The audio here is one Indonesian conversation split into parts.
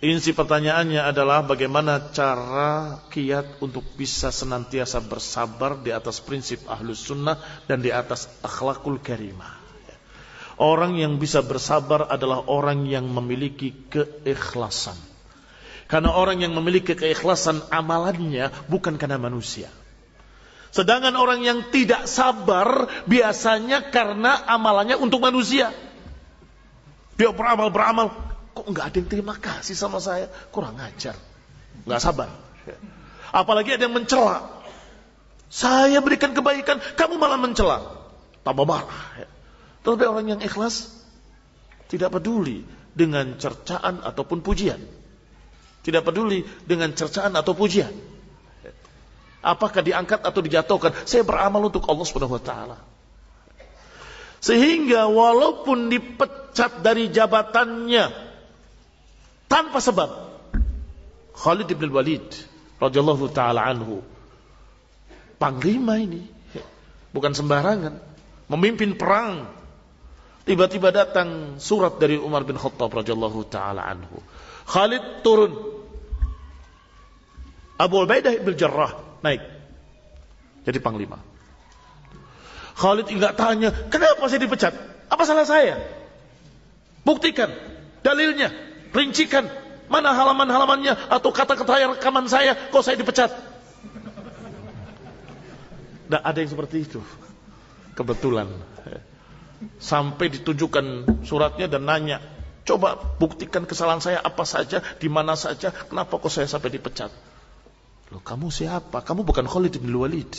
Inti pertanyaannya adalah bagaimana cara kiat untuk bisa senantiasa bersabar di atas prinsip Ahlus Sunnah dan di atas akhlakul karimah. Orang yang bisa bersabar adalah orang yang memiliki keikhlasan. Karena orang yang memiliki keikhlasan amalannya bukan karena manusia. Sedangkan orang yang tidak sabar biasanya karena amalannya untuk manusia. Dia beramal, kok enggak ada yang terima kasih sama saya, kurang ajar, enggak sabar. Apalagi ada yang mencela. Saya berikan kebaikan, kamu malah mencela, tambah marah. Tapi orang yang ikhlas tidak peduli dengan cercaan ataupun pujian. Tidak peduli dengan cercaan atau pujian. Apakah diangkat atau dijatuhkan, saya beramal untuk Allah Subhanahu wa taala. Sehingga walaupun dipecat dari jabatannya tanpa sebab, Khalid bin Walid radhiyallahu taala anhu, panglima ini bukan sembarangan, memimpin perang. Tiba-tiba datang surat dari Umar bin Khattab radhiyallahu taala anhu. Khalid turun. Abu Ubaidah bin Jarrah naik jadi panglima. Khalid enggak tanya, kenapa saya dipecat? Apa salah saya? Buktikan dalilnya, rincikan mana halaman-halamannya atau kata-kata rekaman saya, kok saya dipecat? Tidak ada yang seperti itu. Kebetulan sampai ditunjukkan suratnya dan nanya, coba buktikan kesalahan saya apa saja, di mana saja, kenapa kok saya sampai dipecat? Loh, kamu siapa? Kamu bukan Khalid bin Walid.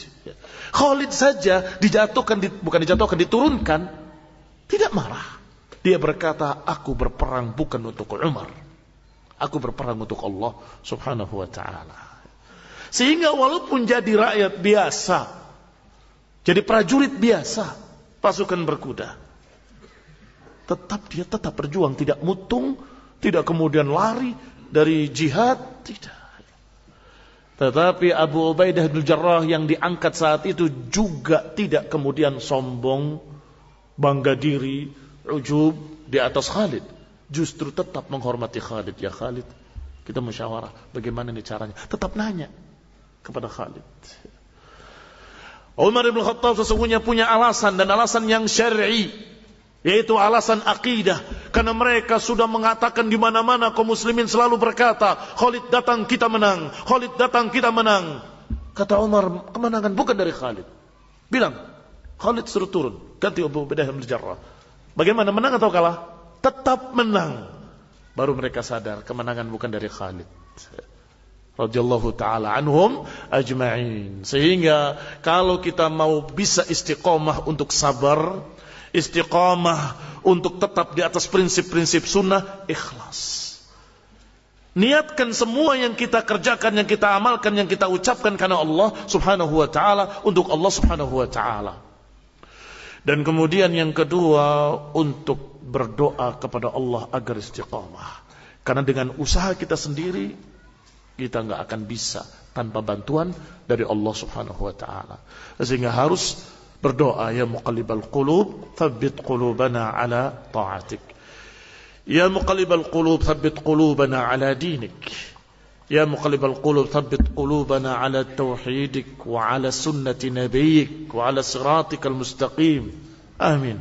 Khalid saja bukan dijatuhkan, diturunkan, tidak marah. Dia berkata, aku berperang bukan untuk Umar, aku berperang untuk Allah Subhanahu wa ta'ala. Sehingga walaupun jadi rakyat biasa, jadi prajurit biasa, pasukan berkuda, dia tetap berjuang, tidak mutung, tidak kemudian lari dari jihad, tidak. Tetapi Abu Ubaidah bin Jarrah yang diangkat saat itu juga tidak kemudian sombong, bangga diri, ujub di atas Khalid. Justru tetap menghormati Khalid. Ya Khalid, kita musyawarah bagaimana ini caranya. Tetap nanya kepada Khalid. Umar bin Khattab sesungguhnya punya alasan, dan alasan yang syar'i, yaitu alasan akidah. Karena mereka sudah mengatakan di mana-mana kaum muslimin selalu berkata, Khalid datang kita menang, Khalid datang kita menang. Kata Umar, kemenangan bukan dari Khalid. Bilang, Khalid suruh turun, ganti Abu Ubaidah bin Jarrah. Bagaimana, menang atau kalah? Tetap menang. Baru mereka sadar kemenangan bukan dari Khalid radhiyallahu ta'ala anhum ajma'in. Sehingga kalau kita mau bisa istiqomah untuk sabar, istiqamah untuk tetap di atas prinsip-prinsip sunnah, ikhlas. Niatkan semua yang kita kerjakan, yang kita amalkan, yang kita ucapkan karena Allah Subhanahu wa ta'ala, untuk Allah Subhanahu wa ta'ala. Dan kemudian yang kedua, untuk berdoa kepada Allah agar istiqamah. Karena dengan usaha kita sendiri kita enggak akan bisa tanpa bantuan dari Allah Subhanahu wa ta'ala. Sehingga harus berdoa, ya muqallibal qulub tsabbit qulubana ala ta'atik, ya muqallibal qulub tsabbit qulubana ala dinik, ya muqallibal qulub tsabbit qulubana ala tauhidik wa ala sunnati nabiyyik wa ala siratikal mustaqim. Amin.